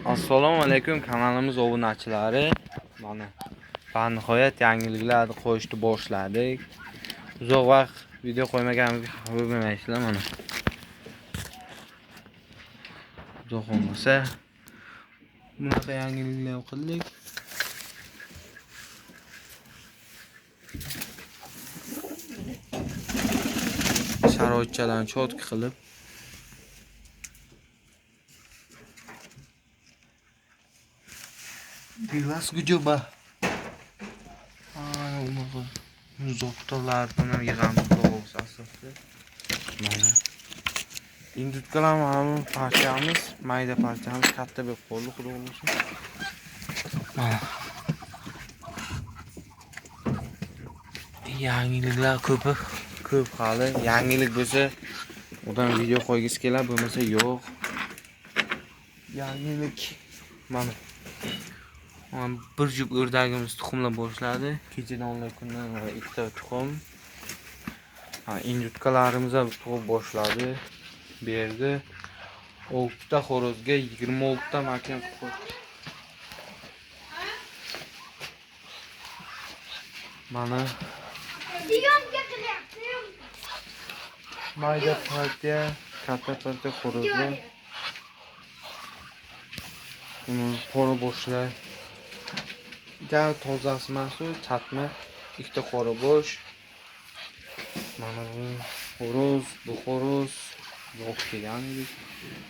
Assalomu alaykum kanalimiz obunachilari. Mana nihoyat yangiliklarni qo'yishni boshladik. Uzoq vaqt video qo'ymaganimizga xafa bo'lmaysizlar mana. Uzoq bo'lmasa bunaqa yangiliklar qildik. Sharoitchalarni cho'tki qilib Bilas gujuba. Zoptolardan yig'amiz to'g'risi asosida. Mana. Indutkalar mana parchamiz, mayda parchamiz katta bir qo'lli xudo bo'lsin. Mana. Yangiliklar ko'p hali. Yangilik bo'lsa odam video qo'ygisi kelar, bo'lmasa yo'q. Yangilik mana bir jup o'rdagimiz tuxumlab boshladi. Kechadan 10 kundan ikkita tuxum. Indutkalarimiz ham tug'ib boshladi. Bu yerda 6 ta xorozga 26 ta makan mana mayda partiya, katta partiya xorozlar. Qora boshlar. Gal tozasi mahsul, chatma, ikkita qora bosh. Mana bu xoroz, bu xoroz yo'q kelgan edi.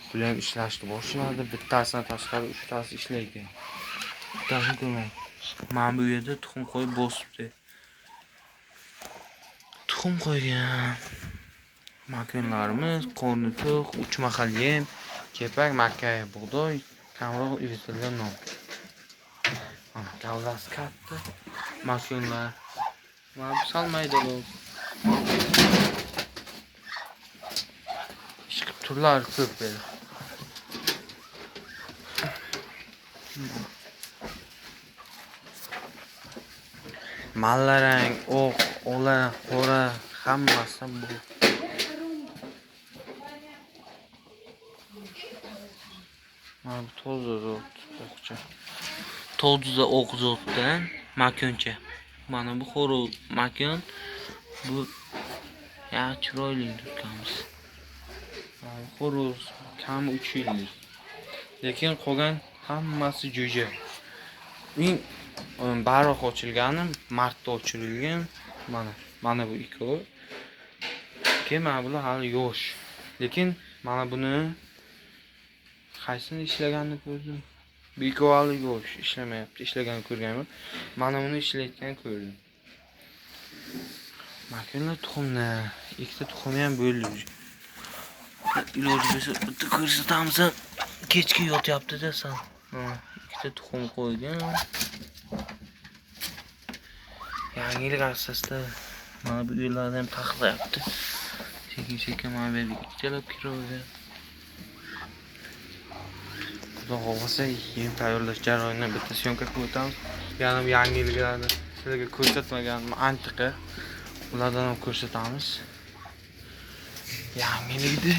Bular ham ishlashni boshladi. Bittasidan tashqari 3 tasi ishlaydi. Bittasi ko'may. Mana bu yerda tuxum qo'yib bosibdi. Tuxum qo'ygan. Makonlarimiz, qorni to'q, 3 mahal yem, kepak, makkay, bug'doy, kamroq uvitilgan non. Mana gavdasi katta. Makonlar. Mana bu salmaydilar. Chiqib turlar ko'p dedi. Mallarang, oq, ola, qora hammasi bu. Mana bu toza oqcha. Toza oq zotdan makoncha. Mana bu xoroz makon. Bu ya chiroyli durkamiz. Xoroz kam 3 yillik. Lekin qolgan hammasi jo'ja. Eng bariq ochilgani martda ochirilgan. Mana bu ikkovi. Mana bular hali yosh. Lekin mana buni qaysini ishlaganini ko'rdim. Bu ikkovi hali yosh, ishlamayapti. Ishlaganini ko'rganman. Mana buni ishlayotgan ko'rdim. Makonlar tuxumni, ikkita tuxumni ham bo'ldi. Iloji bo'lsa bitta ko'rsatamiz. Kechki yotyapti-da san. Ikkita tuxum qo'ygan. Yangilik asosida mana bu uylarni ham taxlayapti. Sekin mana bu yerga ikkalab kiravergan. Xudo xohlasa yem tayyorlash jarayonidan bitta syomka qilib o'tamiz. Yana yangiliklarni sizlarga ko'rsatmaganman antiqa. Ulardan ham ko'rsatamiz. Yangilikdi.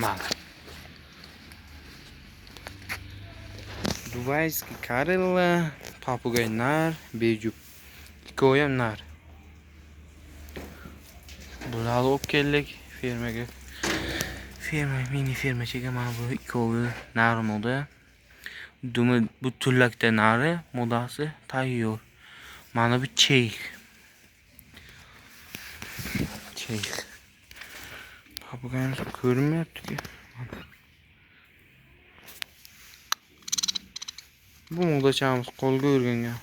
Mana. Dubaiskiy karella, papugay nar, bejup. Ikkovi ham nar. Bularni olib keldik fermaga. Mini fermachaga mana bu ikkovi nar moda. Bu tullakda nari modasi tayyor. Mana bu cheyx. Papugayimiz ko'rinmayapti-ku. Bu modachamiz qo'lga o'rgangan.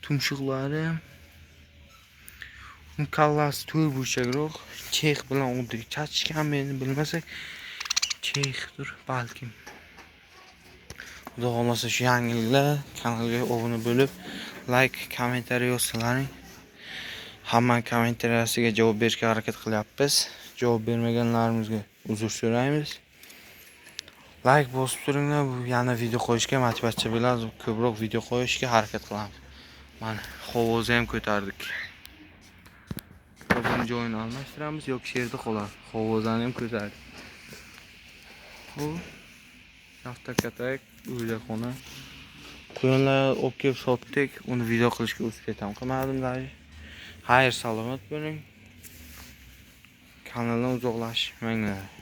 Tumshuqlari kallasi to'y bo'shakroq, cheyx bilan o'rdik. Chachishganmi endi bilmasak, cheyxdir balkim. Xudo xolasa shu yangiliklar kanalga obuna bo'lib, like, kommentariy yozsalaring. Hamma kommentariyasiga javob berishga harakat qilyapmiz. Javob bermaganlarimizga uzr so'raymiz. Like bosib turinglar, bu yana video qo'yishga motivatsiya bo'ladi. Ko'proq video qo'yishga harakat qilamiz. Mana hovuzni ham ko'tardik. hovuzani joyini almashtiramiz yoki shu yerda qolar. Hovuzani ham ko'tardik. Bu Avtokatak uyda-xona. Quyonlar olib kelib sotdik. Uni video qilishga uspet ham qilmadim даже. Xayr, salomat bo'ling. Kanaldan uzoqlashmanglar.